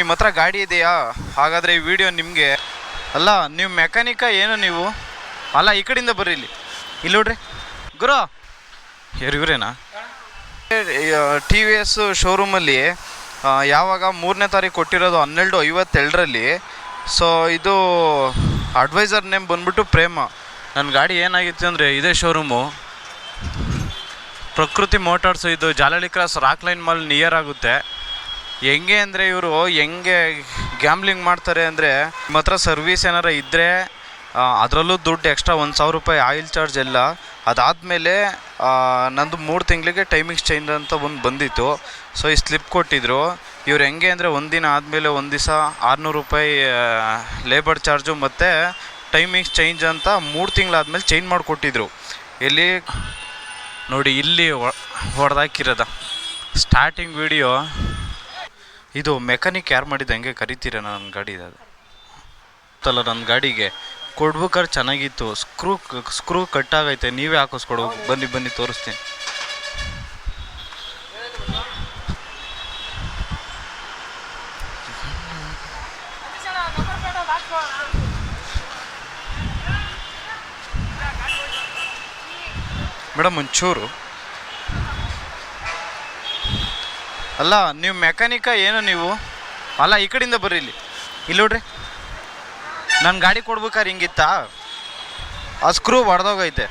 ನಿಮ್ಮ ಹತ್ರ ಗಾಡಿ ಇದೆಯಾ? ಹಾಗಾದರೆ ಈ ವಿಡಿಯೋ ನಿಮಗೆ. ಅಲ್ಲ, ನೀವು ಮೆಕ್ಯಾನಿಕ ಏನು ನೀವು? ಅಲ್ಲ, ಈ ಕಡೆಯಿಂದ ಬರ್ರಿ. ಇಲ್ಲಿ ನೋಡ್ರಿ ಗುರು, ಇವರೇನಾ? ಟಿ ವಿ ಎಸ್ ಶೋರೂಮಲ್ಲಿ ಯಾವಾಗ 3ನೇ ತಾರೀಕು ಕೊಟ್ಟಿರೋದು 12/52ರಲ್ಲಿ. ಸೊ ಇದು ಅಡ್ವೈಸರ್ ನೇಮ್ ಬಂದ್ಬಿಟ್ಟು ಪ್ರೇಮ. ನನ್ನ ಗಾಡಿ ಏನಾಗಿತ್ತು ಅಂದರೆ, ಇದೇ ಶೋರೂಮು ಪ್ರಕೃತಿ ಮೋಟಾರ್ಸು, ಇದು Jalahalli cross rock line mall near ಆಗುತ್ತೆ. ಹೆಂಗೆ ಅಂದರೆ ಇವರು ಹೆಂಗೆ ಗ್ಯಾಮ್ಲಿಂಗ್ ಮಾಡ್ತಾರೆ ಅಂದರೆ, ನಿಮ್ಮ ಹತ್ರ ಸರ್ವೀಸ್ ಏನಾರ ಇದ್ದರೆ ಅದರಲ್ಲೂ ದುಡ್ಡು ಎಕ್ಸ್ಟ್ರಾ 1,000 ರೂಪಾಯಿ ಆಯಿಲ್ ಚಾರ್ಜ್ ಎಲ್ಲ. ಅದಾದಮೇಲೆ ನಂದು 3 ತಿಂಗಳಿಗೆ ಟೈಮಿಂಗ್ಸ್ ಚೇಂಜ್ ಅಂತ ಬಂದಿತ್ತು. ಸೊ ಈ ಸ್ಲಿಪ್ ಕೊಟ್ಟಿದ್ದರು. ಇವ್ರು ಹೆಂಗೆ ಅಂದರೆ, ಒಂದಿನ ಆದಮೇಲೆ ಒಂದು ದಿವಸ 600 ರೂಪಾಯಿ ಲೇಬರ್ ಚಾರ್ಜು ಮತ್ತು ಟೈಮಿಂಗ್ಸ್ ಚೇಂಜ್ ಅಂತ 3 ತಿಂಗಳಾದಮೇಲೆ ಚೇಂಜ್ ಮಾಡಿಕೊಟ್ಟಿದ್ರು. ಎಲ್ಲಿ ನೋಡಿ, ಇಲ್ಲಿ ಹೊಡೆದಾಕಿರೋದ ಸ್ಟಾರ್ಟಿಂಗ್ ವಿಡಿಯೋ. ಇದು ಮೆಕ್ಯಾನಿಕ್ ಯಾರು ಮಾಡಿದ್ದು ಹಂಗೆ ಕರಿತೀರ? ನನ್ನ ಗಾಡಿ ಅದು ಅಲ್ಲ, ನನ್ನ ಗಾಡಿಗೆ ಕೊಡ್ಬೇಕಾದ್ರೆ ಚೆನ್ನಾಗಿತ್ತು. ಸ್ಕ್ರೂ ಕಟ್ಟಾಗೈತೆ, ನೀವೇ ಹಾಕಿಸ್ಕೊಡು. ಬನ್ನಿ ತೋರಿಸ್ತೀನಿ. ಮೇಡಮ್ ಒಂಚೂರು. ಅಲ್ಲ, ನೀವು ಮೆಕ್ಯಾನಿಕ ಏನು ನೀವು? ಅಲ್ಲ, ಈ ಕಡೆಯಿಂದ ಬರ್ರಿ. ಇಲ್ಲಿ ನೋಡ್ರಿ, ನನ್ನ ಗಾಡಿ ಕೊಡ್ಬೇಕಾದ್ರೆ ಹಿಂಗಿತ್ತಾ? ಆ ಸ್ಕ್ರೂ ಹೊಡೆದೋಗೈತೆ.